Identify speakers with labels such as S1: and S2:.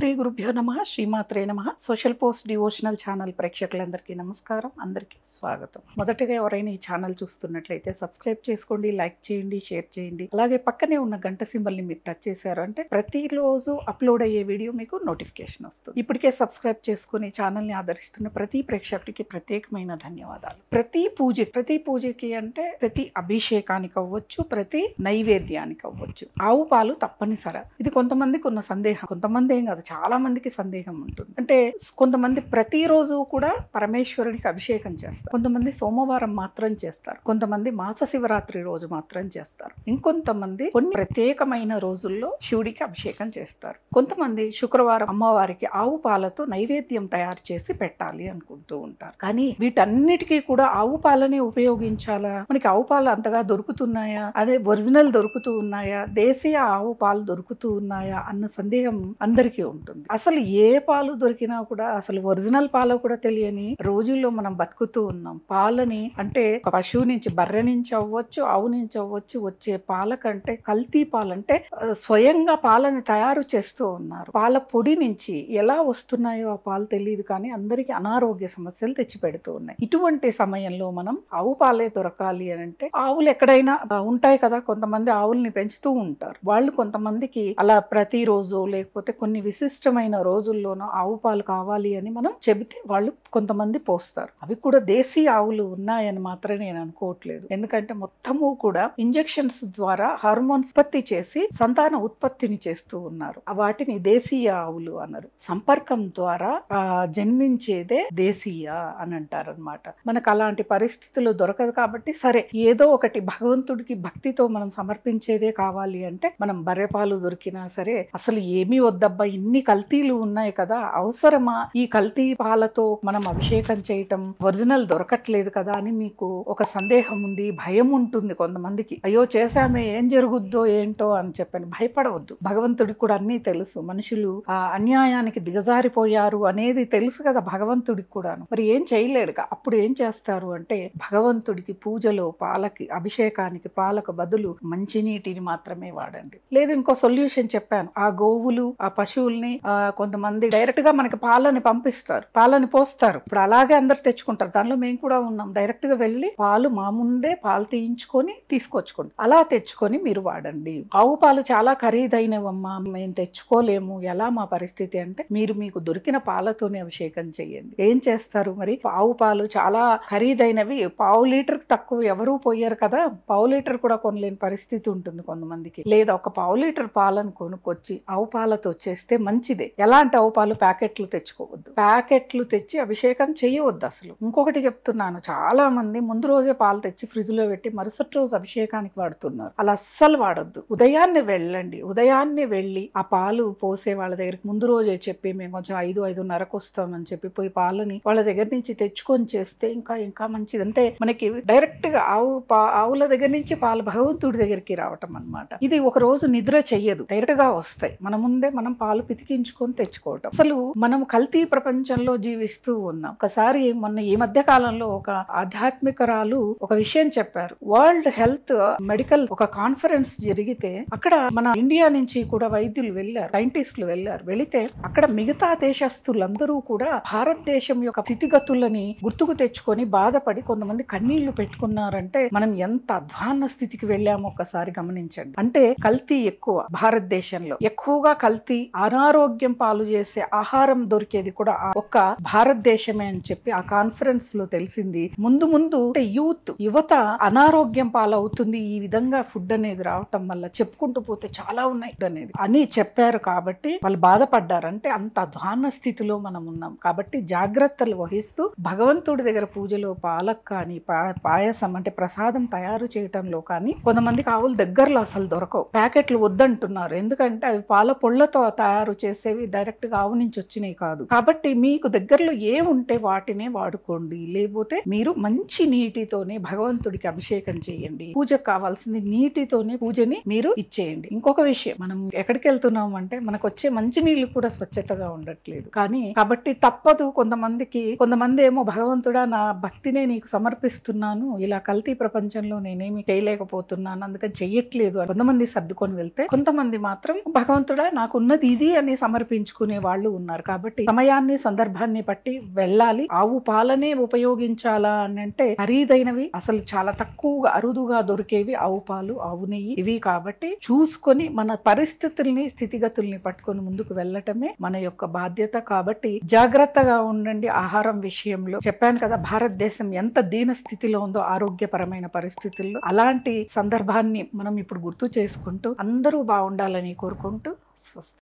S1: శ్రీ గురుభ్యో నమః శ్రీమాత్రే నమః సోషల్ పోస్ట్ డివోషనల్ ఛానల్ ప్రేక్షకులందరికీ నమస్కారం. అందరికీ స్వాగతం. మొదటగా ఎవరైనా ఈ ఛానల్ చూస్తున్నట్లయితే సబ్స్క్రైబ్ చేసుకోండి, లైక్ చేయండి, షేర్ చేయండి. అలాగే పక్కనే ఉన్న గంట సింబల్ ని మీరు టచ్ చేశారు అంటే ప్రతిరోజు అప్లోడ్ అయ్యే వీడియో మీకు నోటిఫికేషన్ వస్తుంది. ఇప్పటికే సబ్స్క్రైబ్ చేసుకుని ఛానల్ ని ఆదరిస్తున్న ప్రతి ప్రేక్షకుడికి ప్రత్యేకమైన ధన్యవాదాలు. ప్రతి పూజకి అంటే ప్రతి అభిషేకానికి అవ్వచ్చు, ప్రతి నైవేద్యానికి అవ్వచ్చు ఆవు పాలు తప్పనిసరి. ఇది కొంతమందికి ఉన్న సందేహం, కొంతమంది ఏం కాదు, చాలా మందికి సందేహం ఉంటుంది. అంటే కొంతమంది ప్రతిరోజు కూడా పరమేశ్వరుడికి అభిషేకం చేస్తారు, కొంతమంది సోమవారం మాత్రం చేస్తారు, కొంతమంది మాస శివరాత్రి రోజు మాత్రం చేస్తారు, ఇంకొంతమంది కొన్ని ప్రత్యేకమైన రోజుల్లో శివుడికి అభిషేకం చేస్తారు, కొంతమంది శుక్రవారం అమ్మవారికి ఆవు పాలతో నైవేద్యం తయారు చేసి పెట్టాలి అనుకుంటూ ఉంటారు. కానీ వీటన్నిటికీ కూడా ఆవు పాలని ఉపయోగించాలా, మనకి ఆవు పాలు అంతగా దొరుకుతున్నాయా, అదే ఒరిజినల్ దొరుకుతూ ఉన్నాయా, దేశీయ ఆవు పాలు దొరుకుతూ ఉన్నాయా అన్న సందేహం అందరికీ ఉంటుంది. అసలు ఏ పాలు దొరికినా కూడా అసలు ఒరిజినల్ పాలు కూడా తెలియని రోజుల్లో మనం బతుకుతూ ఉన్నాం. పాలని అంటే ఒక పశువు నుంచి, బర్రె నుంచి అవ్వచ్చు, ఆవు నుంచి అవ్వచ్చు, వచ్చే పాల కంటే కల్తీ పాలంటే స్వయంగా పాలని తయారు చేస్తూ ఉన్నారు. పాల పొడి నుంచి ఎలా వస్తున్నాయో ఆ పాలు తెలియదు, కానీ అందరికీ అనారోగ్య సమస్యలు తెచ్చిపెడుతూ ఉన్నాయి. ఇటువంటి సమయంలో మనం ఆవు పాలే దొరకాలి అని అంటే ఆవులు ఎక్కడైనా ఉంటాయి కదా, కొంతమంది ఆవుల్ని పెంచుతూ ఉంటారు. వాళ్ళు కొంతమందికి అలా ప్రతిరోజు లేకపోతే కొన్ని విశిష్టమైన రోజుల్లోనూ ఆవు పాలు కావాలి అని మనం చెబితే వాళ్ళు కొంతమంది పోస్తారు. అవి కూడా దేశీ ఆవులు ఉన్నాయని మాత్రం నేను అనుకోవట్లేదు. ఎందుకంటే మొత్తము కూడా ఇంజెక్షన్స్ ద్వారా హార్మోన్స్ ఉత్పత్తి చేసి సంతాన ఉత్పత్తిని చేస్తూ ఉన్నారు. వాటిని దేశీయ ఆవులు అన్నారు. సంపర్కం ద్వారా జన్మించేదే దేశీయ అని అంటారు అనమాట. మనకు అలాంటి పరిస్థితులు దొరకదు కాబట్టి సరే ఏదో ఒకటి భగవంతుడికి భక్తితో మనం సమర్పించేదే కావాలి అంటే మనం బర్రెపాలు దొరికినా సరే అసలు ఏమీ వద్దబ్బా, ఇన్ని కల్తీలు ఉన్నాయి కదా, అవసరమా ఈ కల్తీ పాలతో మనం అభిషేకం చేయటం, ఒరిజినల్ దొరకట్లేదు కదా అని మీకు ఒక సందేహం ఉంది, భయం ఉంటుంది కొంతమందికి. అయ్యో చేశామే ఏం జరుగుద్దో ఏంటో అని చెప్పని భయపడవద్దు. భగవంతుడికి కూడా అన్నీ తెలుసు. మనుషులు ఆ అన్యాయానికి దిగజారిపోయారు అనేది తెలుసు కదా భగవంతుడికి కూడాను. మరి ఏం చేయలేడుగా. అప్పుడు ఏం చేస్తారు అంటే భగవంతుడికి పూజలో పాలకి అభిషేకానికి పాలకు బదులు మంచినీటిని మాత్రమే వాడండి. లేదు ఇంకో సొల్యూషన్ చెప్పాను. ఆ గోవులు ఆ పశువుల్ని కొంతమంది డైరెక్ట్ గా మనకి పాలని పంపిస్తారు, పాలని పోస్తారు. ఇప్పుడు అలాగే అందరు తెచ్చుకుంటారు, దానిలో మేము కూడా ఉన్నాం. డైరెక్ట్ గా వెళ్ళి పాలు మా ముందే పాలు తీయించుకొని తీసుకొచ్చుకోండి, అలా తెచ్చుకొని మీరు వాడండి. ఆవు పాలు చాలా ఖరీదైనవమ్మా, మేము తెచ్చుకోలేము, ఎలా మా పరిస్థితి అంటే మీకు దొరికిన పాలతోనే అభిషేకం చెయ్యండి. ఏం చేస్తారు మరి, ఆవు పాలు చాలా ఖరీదైనవి, పావు లీటర్ తక్కువ ఎవరూ పోయారు కదా, పావు లీటర్ కూడా కొనలేని పరిస్థితి ఉంటుంది కొంతమందికి. లేదా ఒక పావు లీటర్ పాలను కొనుక్కొచ్చి ఆవు పాలతో చేస్తే మంచిదే. ఎలాంటి ఆవు పాలు ప్యాకెట్లు తెచ్చుకోవద్దు, ప్యాకెట్లు తెచ్చి అభిషేకం చేయవద్దు. అసలు ఇంకొకటి చెప్తున్నాను, చాలా మంది ముందు రోజే పాలు తెచ్చి ఫ్రిడ్జ్ లో పెట్టి మరుసటి రోజు అభిషేకానికి వాడుతున్నారు. అలా అస్సలు వాడొద్దు. ఉదయాన్నే వెళ్ళండి, ఉదయాన్నే వెళ్ళి ఆ పాలు పోసే వాళ్ళ దగ్గరికి ముందు రోజే చెప్పి మేము కొంచెం 5-5:30కు వస్తామని చెప్పి పోయి పాలని వాళ్ళ దగ్గర నుంచి తెచ్చుకొని చేస్తే ఇంకా మంచిది. అంటే మనకి డైరెక్ట్ గా ఆవుల దగ్గర నుంచి పాలు భగవంతుడి దగ్గరికి రావటం అన్నమాట. ఇది ఒక రోజు నిద్ర చెయ్యదు, డైరెక్ట్ గా వస్తాయి. మన ముందే మనం పాలు పితికించుకొని తెచ్చుకోవటం. అసలు మనం కల్తీ ప్రపంచంలో జీవిస్తూ ఉన్నాం. ఒకసారి మొన్న ఈ మధ్య కాలంలో ఒక ఆధ్యాత్మికరాలు ఒక విషయం చెప్పారు. వరల్డ్ హెల్త్ మెడికల్ ఒక కాన్ఫరెన్స్ జరిగితే అక్కడ మన ఇండియా నుంచి కూడా వైద్యులు వెళ్ళారు, సైంటిస్టులు వెళ్ళారు. వెళితే అక్కడ మిగతా దేశస్తులందరూ కూడా భారతదేశం యొక్క స్థితిగతులని గుర్తుకు తెచ్చుకొని బాధపడి కొంతమంది కన్నీళ్లు పెట్టుకున్నారంటే మనం ఎంత అధ్వాన్న స్థితికి వెళ్ళామో ఒకసారి గమనించండి. అంటే కల్తీ ఎక్కువ భారతదేశంలో, ఎక్కువగా కల్తీ అనారోగ్యం పాలు చేసే ఆహారం దొరికేది కూడా ఒక్క భారతదేశమే అని చెప్పి ఆ కాన్ఫరెన్స్ లో తెలిసింది. ముందు అంటే యువత అనారోగ్యం పాలవుతుంది ఈ విధంగా ఫుడ్ అనేది రావటం వల్ల, చెప్పుకుంటూ పోతే చాలా ఉన్నాయి అనేది అని చెప్పారు. కాబట్టి వాళ్ళు బాధపడ్డారు. అంటే అంత అధ్వాన్న స్థితిలో మనం ఉన్నాం. కాబట్టి జాగ్రత్తలు వహిస్తూ భగవంతుడి దగ్గర పూజలో పాలకు కానీ పాయసం అంటే ప్రసాదం తయారు చేయటంలో కానీ కొంతమందికి ఆవులు దగ్గరలో అసలు దొరకవు, ప్యాకెట్లు వద్దంటున్నారు. ఎందుకంటే అవి పాల పొళ్లతో తయారు చేసేవి, డైరెక్ట్ గా ఆవు నుంచి వచ్చినాయి కాదు. కాబట్టి మీకు దగ్గరలో ఏముంటే వాటినే వాడుకోండి. లేకపోతే మీరు మంచి నీటితోనే భగవంతుడికి అభిషేకం చేయండి. పూజకు కావాల్సింది నీటితోనే పూజని మీరు ఇచ్చేయండి. ఇంకొక విషయం, మనం ఎక్కడికి వెళ్తున్నాం అంటే మనకు వచ్చే మంచి నీళ్లు కూడా స్వచ్ఛతగా ఉండట్లేదు. కాబట్టి తప్పదు. కొంతమంది ఏమో భగవంతుడా నా భక్తినే నీకు సమర్పిస్తున్నాను, ఇలా కల్తీ ప్రపంచంలో నేనేమి చేయలేకపోతున్నాను అందుకని చెయ్యట్లేదు కొంతమంది సర్దుకొని వెళ్తే, కొంతమంది మాత్రం భగవంతుడా నాకున్నది ఇది అని సమర్పించుకునే వాళ్ళు ఉన్నారు. కాబట్టి సమయాన్ని సందర్భాన్ని బట్టి వెళ్ళాలి. ఆవు పాలనే ఉపయోగించాలా అని అంటే ఖరీదైనవి, అసలు చాలా తక్కువగా అరుదుగా దొరికేవి ఆవు పాలు, ఆవు నెయ్యి ఇవి. కాబట్టి చూసుకొని మన పరిస్థితుల్ని స్థితిగతుల్ని పట్టుకొని ముందుకు వెళ్ళటమే మన యొక్క బాధ్యత. కాబట్టి జాగ్రత్తగా ఉండండి ఆహారం విషయంలో. చెప్పాను కదా భారతదేశం ఎంత దీన స్థితిలో ఉందో ఆరోగ్యపరమైన పరిస్థితుల్లో. అలాంటి సందర్భాన్ని మనం ఇప్పుడు గుర్తు చేసుకుంటూ అందరూ బాగుండాలని కోరుకుంటూ స్వస్తి.